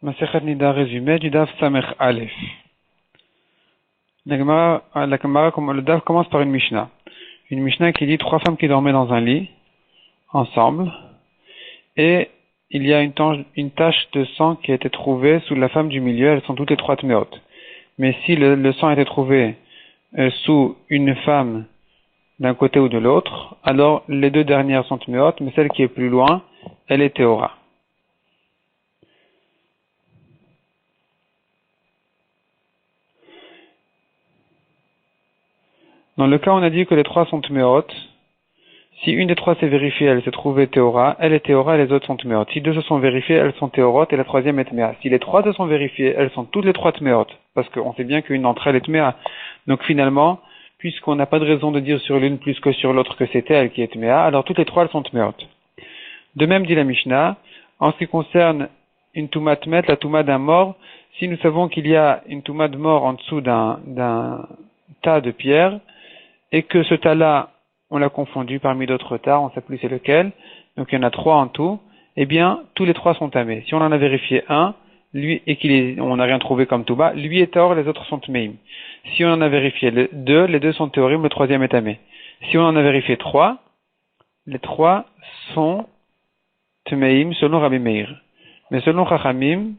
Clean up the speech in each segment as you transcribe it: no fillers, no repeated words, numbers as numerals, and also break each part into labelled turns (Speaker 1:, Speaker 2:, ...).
Speaker 1: Masechet Nida résumé du Daf Samech Aleph. La Gemara, le Daf commence par une Mishnah. Une Mishnah qui dit 3 femmes qui dormaient dans un lit, ensemble, et il y a une tache de sang qui a été trouvée sous la femme du milieu, elles sont toutes les 3 tméot. Mais si le sang a été trouvé sous une femme d'un côté ou de l'autre, alors les 2 dernières sont tméot, mais celle qui est plus loin, elle est théora. Dans le cas où on a dit que les 3 sont tméot, si une des 3 s'est vérifiée, elle s'est trouvée théora, elle est théora et les autres sont tméot. Si 2 se sont vérifiées, elles sont théorotes et la 3e est tméa. Si les 3 se sont vérifiées, elles sont toutes les 3 tméot, parce qu'on sait bien qu'une d'entre elles est tméa. Donc finalement, puisqu'on n'a pas de raison de dire sur l'une plus que sur l'autre que c'était elle qui est tméa, alors toutes les 3 elles sont tméot. De même dit la Mishnah, en ce qui concerne une touma tmet, la touma d'un mort, si nous savons qu'il y a une touma de mort en dessous d'un tas de pierres, et que ce tas-là, on l'a confondu parmi d'autres tas, on ne sait plus c'est lequel, donc il y en a 3 en tout, eh bien, tous les 3 sont tamés. Si on en a vérifié un, lui, et on n'a rien trouvé comme Touba, lui est théor, les autres sont tméim. Si on en a vérifié 2, les 2 sont théorim, le 3e est tamé. Si on en a vérifié 3, les 3 sont tméim selon Rabbi Meir. Mais selon Chachamim,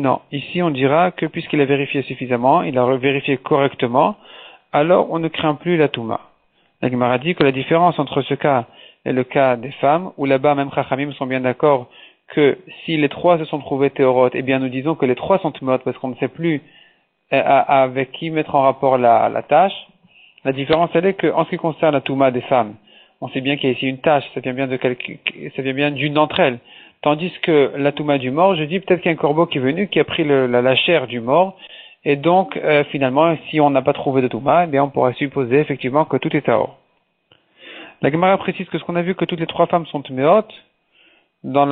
Speaker 1: non. Ici, on dira que puisqu'il a vérifié suffisamment, il a vérifié correctement, alors on ne craint plus la Touma. La Gemara dit que la différence entre ce cas et le cas des femmes, où là-bas même Chachamim sont bien d'accord que si les 3 se sont trouvés théorotes, eh bien nous disons que les 3 sont théorotes parce qu'on ne sait plus avec qui mettre en rapport la tâche. La différence elle est qu'en ce qui concerne la Touma des femmes, on sait bien qu'il y a ici une tâche, ça vient bien d'une d'entre elles. Tandis que la Touma du mort, je dis peut-être qu'il y a un corbeau qui est venu, qui a pris la chair du mort, et donc, finalement, si on n'a pas trouvé de Touma, eh bien, on pourrait supposer effectivement que tout est taor. La Gemara précise que ce qu'on a vu que toutes les 3 femmes sont tméot. Dans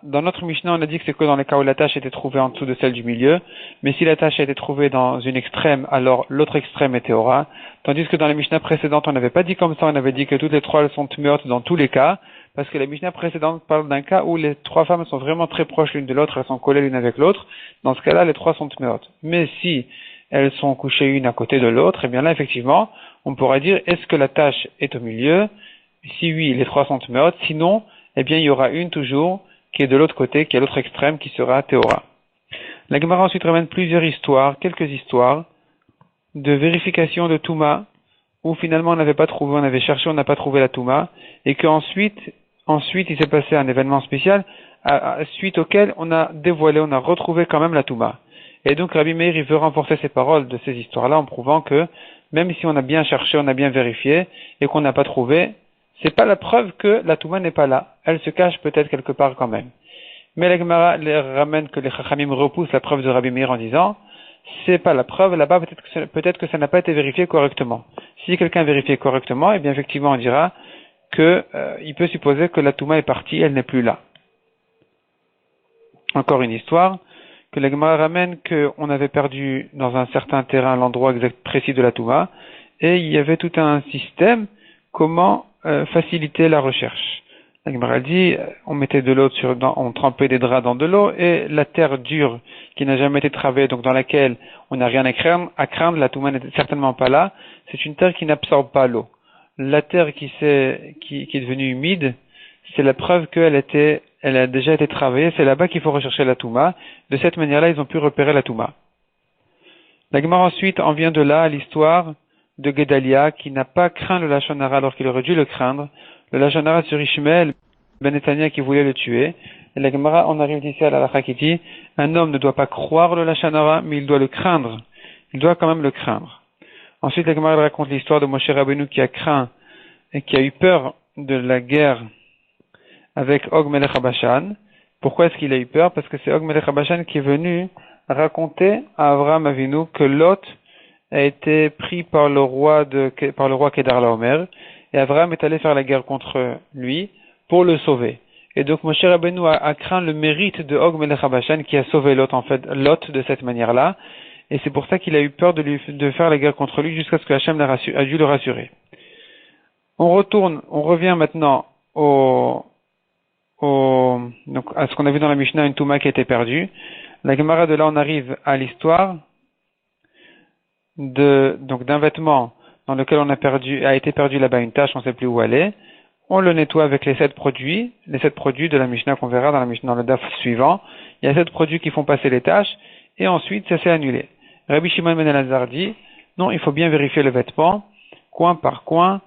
Speaker 1: notre Mishnah, on a dit que c'est que dans les cas où la tâche était trouvée en dessous de celle du milieu. Mais si la tâche a été trouvée dans une extrême, alors l'autre extrême est théora. Tandis que dans la Mishnah précédente, on n'avait pas dit comme ça, on avait dit que toutes les 3 sont tméot dans tous les cas. Parce que la Mishnah précédente parle d'un cas où les 3 femmes sont vraiment très proches l'une de l'autre, elles sont collées l'une avec l'autre. Dans ce cas-là, les 3 sont tméot. Mais si elles sont couchées une à côté de l'autre, eh bien là, effectivement, on pourrait dire, est-ce que la tâche est au milieu? Si oui, les 3 sont tméot. Sinon, eh bien, il y aura une toujours qui est de l'autre côté, qui est à l'autre extrême, qui sera théora. La Gemara ensuite ramène quelques histoires de vérification de Touma, où finalement on n'avait pas trouvé, on avait cherché, on n'a pas trouvé la Touma, et qu'ensuite, il s'est passé un événement spécial, suite auquel on a dévoilé, on a retrouvé quand même la Touma. Et donc Rabbi Meir, il veut renforcer ces paroles de ces histoires-là en prouvant que, même si on a bien cherché, on a bien vérifié, et qu'on n'a pas trouvé, c'est pas la preuve que la Touma n'est pas là. Elle se cache peut-être quelque part quand même. Mais la Gemara ramène que les Chachamim repoussent la preuve de Rabbi Meir en disant, c'est pas la preuve, là-bas peut-être que ça n'a pas été vérifié correctement. Si quelqu'un vérifie correctement, eh bien effectivement on dira que il peut supposer que la Touma est partie, elle n'est plus là. Encore une histoire, que la Gemara ramène qu'on avait perdu dans un certain terrain l'endroit exact précis de la Touma, et il y avait tout un système comment faciliter la recherche. La Gemara dit, on mettait de l'eau on trempait des draps dans de l'eau, et la terre dure qui n'a jamais été travaillée, donc dans laquelle on n'a rien à craindre, la Touma n'est certainement pas là, c'est une terre qui n'absorbe pas l'eau. La terre qui est devenue humide, c'est la preuve qu'elle a déjà été travaillée, c'est là-bas qu'il faut rechercher la Touma. De cette manière-là, ils ont pu repérer la Touma. La Gemara ensuite en vient de là à l'histoire de Gedalia, qui n'a pas craint le Lachon Hara alors qu'il aurait dû le craindre. Le Lachon Hara sur Ishmael, Ben Netanya qui voulait le tuer. Et la Gemara, on arrive ici à la halakha qui dit, un homme ne doit pas croire le Lachon Hara, mais il doit le craindre. Il doit quand même le craindre. Ensuite, la Gemara raconte l'histoire de Moshe Rabbeinu qui a craint et qui a eu peur de la guerre avec Og Melech HaBashan. Pourquoi est-ce qu'il a eu peur? Parce que c'est Og Melech HaBashan qui est venu raconter à Avraham Avinu que Lot a été pris par le roi Kedar Laomer, et Avraham est allé faire la guerre contre lui pour le sauver. Et donc Moshe Rabbeinu a craint le mérite de Og Melech HaBashan qui a sauvé Lot de cette manière-là, et c'est pour ça qu'il a eu peur de faire la guerre contre lui jusqu'à ce que Hachem a dû le rassurer. On revient maintenant au donc à ce qu'on a vu dans la Mishnah, une Touma qui a été perdue. La Gemara, de là, on arrive à l'histoire donc d'un vêtement dans lequel a été perdu là-bas une tache, on ne sait plus où elle est. On le nettoie avec les 7 produits de la Mishnah qu'on verra dans le daf suivant. Il y a 7 produits qui font passer les taches, et ensuite ça s'est annulé. Rabbi Shimon ben Elazar dit, non, il faut bien vérifier le vêtement, coin par coin,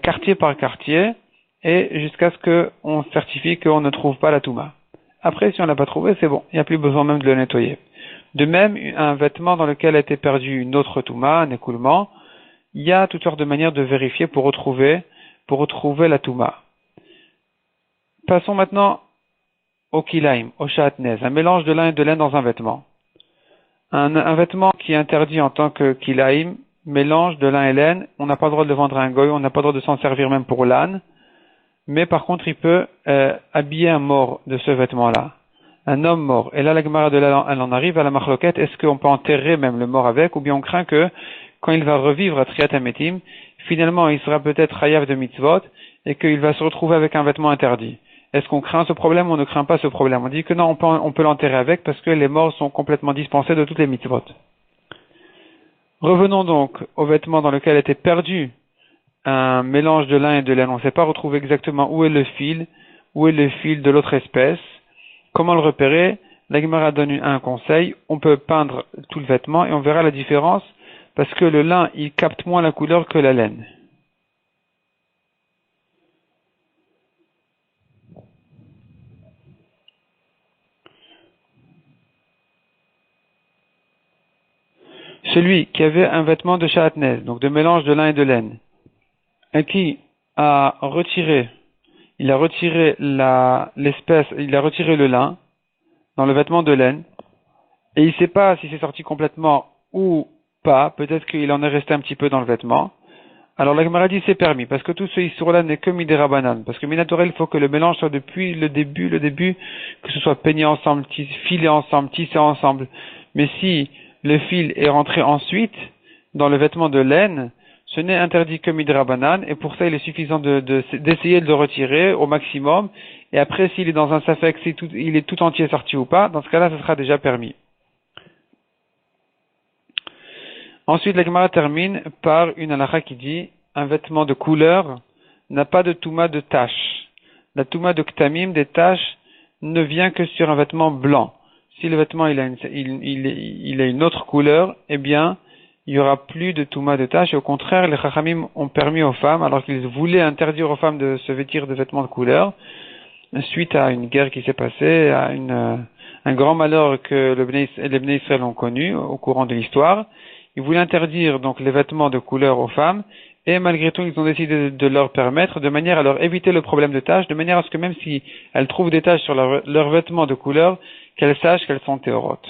Speaker 1: quartier par quartier, et jusqu'à ce qu'on certifie qu'on ne trouve pas la Touma. Après, si on l'a pas trouvé, c'est bon, il n'y a plus besoin même de le nettoyer. De même, un vêtement dans lequel a été perdu une autre Touma, un écoulement, il y a toutes sortes de manières de vérifier pour retrouver la Touma. Passons maintenant au kilaim, au sha'atnez, un mélange de lin et de laine dans un vêtement. Un vêtement qui est interdit en tant que kilaim, mélange de lin et laine, on n'a pas le droit de le vendre à un goy, on n'a pas le droit de s'en servir même pour l'âne, mais par contre il peut habiller un mort de ce vêtement-là, un homme mort. Et là la Gemara de là, elle en arrive à la marloquette, est-ce qu'on peut enterrer même le mort avec, ou bien on craint que quand il va revivre à Triat Hametim, finalement il sera peut-être hayav de mitzvot, et qu'il va se retrouver avec un vêtement interdit. Est-ce qu'on craint ce problème ou on ne craint pas ce problème? On dit que non, on peut l'enterrer avec parce que les morts sont complètement dispensés de toutes les mitzvot. Revenons donc au vêtement dans lequel était perdu un mélange de lin et de laine. On ne sait pas retrouver exactement où est le fil de l'autre espèce. Comment le repérer? La Gemara donne un conseil. On peut peindre tout le vêtement et on verra la différence parce que le lin, il capte moins la couleur que la laine. Celui qui avait un vêtement de sha'atnez, donc de mélange de lin et de laine, et qui a retiré, il a retiré le lin dans le vêtement de laine, et il ne sait pas si c'est sorti complètement ou pas, peut-être qu'il en est resté un petit peu dans le vêtement. Alors la Gemara dit c'est permis, parce que tout ce issour-là n'est que midera banane, parce que minatorel, il faut que le mélange soit depuis le début, que ce soit peigné ensemble, filé ensemble, tissé ensemble. Mais si le fil est rentré ensuite dans le vêtement de laine, ce n'est interdit que midera banane, et pour ça il est suffisant d'essayer de le retirer au maximum, et après s'il est dans un safek, il est tout entier sorti ou pas, dans ce cas-là, ce sera déjà permis. Ensuite, la Gemara termine par une halakha qui dit un vêtement de couleur n'a pas de touma de taches. La touma de ktamim, des taches, ne vient que sur un vêtement blanc. Si le vêtement il a une autre couleur, eh bien, il y aura plus de touma de taches. Et au contraire, les chachamim ont permis aux femmes, alors qu'ils voulaient interdire aux femmes de se vêtir de vêtements de couleur, suite à une guerre qui s'est passée, à un grand malheur que les Bnei Israël ont connu au courant de l'histoire. Ils voulaient interdire donc les vêtements de couleur aux femmes, et malgré tout, ils ont décidé de leur permettre, de manière à leur éviter le problème de taches, de manière à ce que même si elles trouvent des taches sur leurs vêtements de couleur, qu'elles sachent qu'elles sont théorotes.